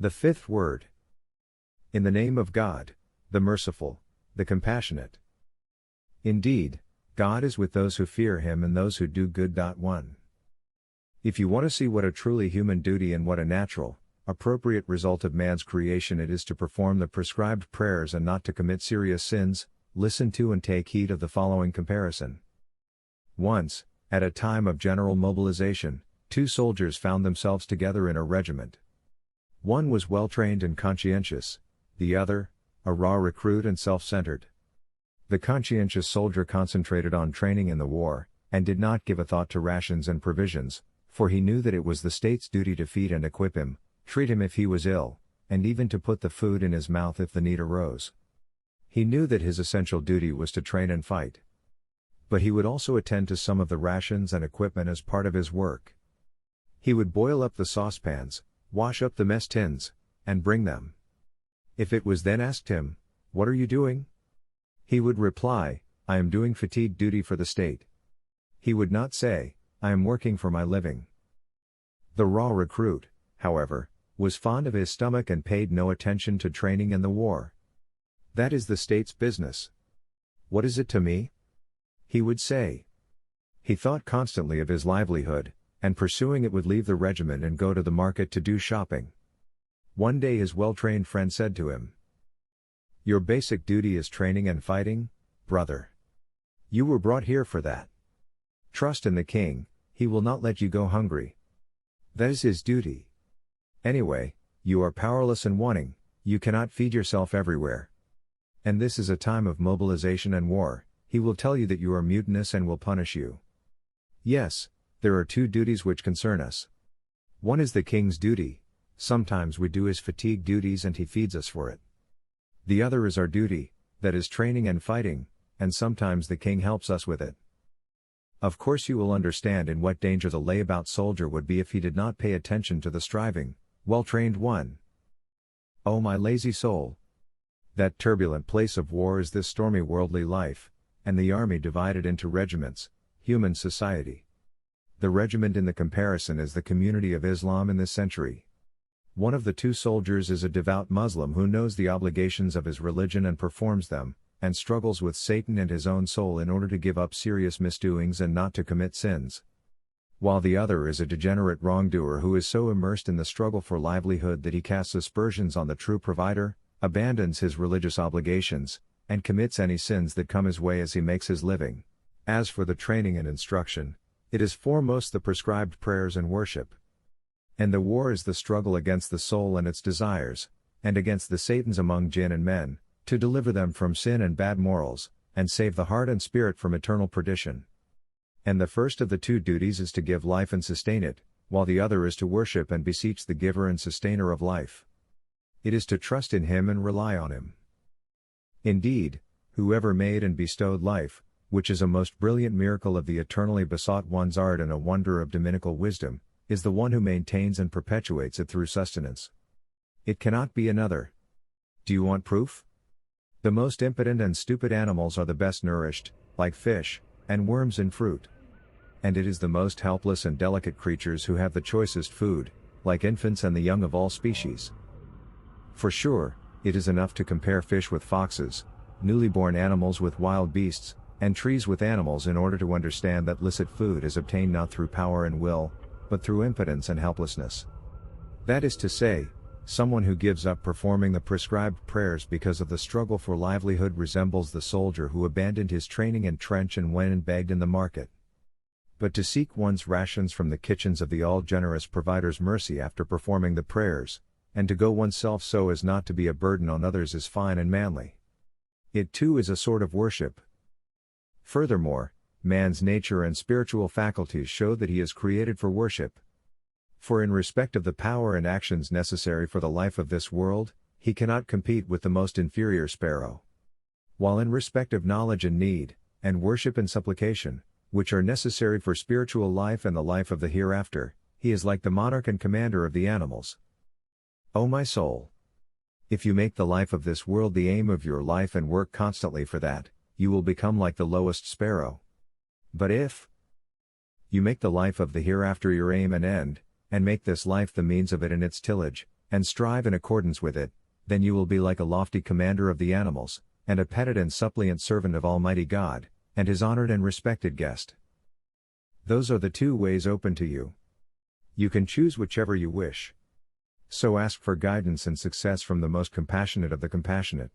The fifth word. In the name of God, the merciful, the compassionate. Indeed, God is with those who fear Him and those who do good. 1. If you want to see what a truly human duty and what a natural, appropriate result of man's creation it is to perform the prescribed prayers and not to commit serious sins, listen to and take heed of the following comparison. Once, at a time of general mobilization, two soldiers found themselves together in a regiment. One was well-trained and conscientious, the other, a raw recruit and self-centered. The conscientious soldier concentrated on training in the war, and did not give a thought to rations and provisions, for he knew that it was the state's duty to feed and equip him, treat him if he was ill, and even to put the food in his mouth if the need arose. He knew that his essential duty was to train and fight. But he would also attend to some of the rations and equipment as part of his work. He would boil up the saucepans, wash up the mess tins, and bring them. If it was then asked him, "What are you doing?" he would reply, "I am doing fatigue duty for the state." He would not say, "I am working for my living." The raw recruit, however, was fond of his stomach and paid no attention to training in the war. "That is the state's business. What is it to me?" he would say. He thought constantly of his livelihood, and pursuing it would leave the regiment and go to the market to do shopping. One day his well-trained friend said to him, "Your basic duty is training and fighting, brother. You were brought here for that. Trust in the king, he will not let you go hungry. That is his duty. Anyway, you are powerless and wanting, you cannot feed yourself everywhere. And this is a time of mobilization and war, he will tell you that you are mutinous and will punish you. Yes, there are two duties which concern us. One is the king's duty, sometimes we do his fatigue duties and he feeds us for it. The other is our duty, that is training and fighting, and sometimes the king helps us with it." Of course you will understand in what danger the layabout soldier would be if he did not pay attention to the striving, well-trained one. Oh my lazy soul! That turbulent place of war is this stormy worldly life, and the army divided into regiments, human society. The regiment in the comparison is the community of Islam in this century. One of the two soldiers is a devout Muslim who knows the obligations of his religion and performs them, and struggles with Satan and his own soul in order to give up serious misdoings and not to commit sins. While the other is a degenerate wrongdoer who is so immersed in the struggle for livelihood that he casts aspersions on the true provider, abandons his religious obligations, and commits any sins that come his way as he makes his living. As for the training and instruction, it is foremost the prescribed prayers and worship. And the war is the struggle against the soul and its desires, and against the Satans among jinn and men, to deliver them from sin and bad morals, and save the heart and spirit from eternal perdition. And the first of the two duties is to give life and sustain it, while the other is to worship and beseech the giver and sustainer of life. It is to trust in him and rely on him. Indeed, whoever made and bestowed life, which is a most brilliant miracle of the eternally besought one's art and a wonder of dominical wisdom, is the one who maintains and perpetuates it through sustenance. It cannot be another. Do you want proof? The most impotent and stupid animals are the best nourished, like fish, and worms in fruit. And it is the most helpless and delicate creatures who have the choicest food, like infants and the young of all species. For sure, it is enough to compare fish with foxes, newly born animals with wild beasts, and trees with animals in order to understand that licit food is obtained not through power and will, but through impotence and helplessness. That is to say, someone who gives up performing the prescribed prayers because of the struggle for livelihood resembles the soldier who abandoned his training and trench and went and begged in the market. But to seek one's rations from the kitchens of the all-generous provider's mercy after performing the prayers, and to go oneself so as not to be a burden on others is fine and manly. It too is a sort of worship. Furthermore, man's nature and spiritual faculties show that he is created for worship. For in respect of the power and actions necessary for the life of this world, he cannot compete with the most inferior sparrow. While in respect of knowledge and need, and worship and supplication, which are necessary for spiritual life and the life of the hereafter, he is like the monarch and commander of the animals. O my soul! If you make the life of this world the aim of your life and work constantly for that, you will become like the lowest sparrow. But if you make the life of the hereafter your aim and end, and make this life the means of it in its tillage, and strive in accordance with it, then you will be like a lofty commander of the animals, and a petted and suppliant servant of Almighty God, and His honored and respected guest. Those are the two ways open to you. You can choose whichever you wish. So ask for guidance and success from the most compassionate of the compassionate.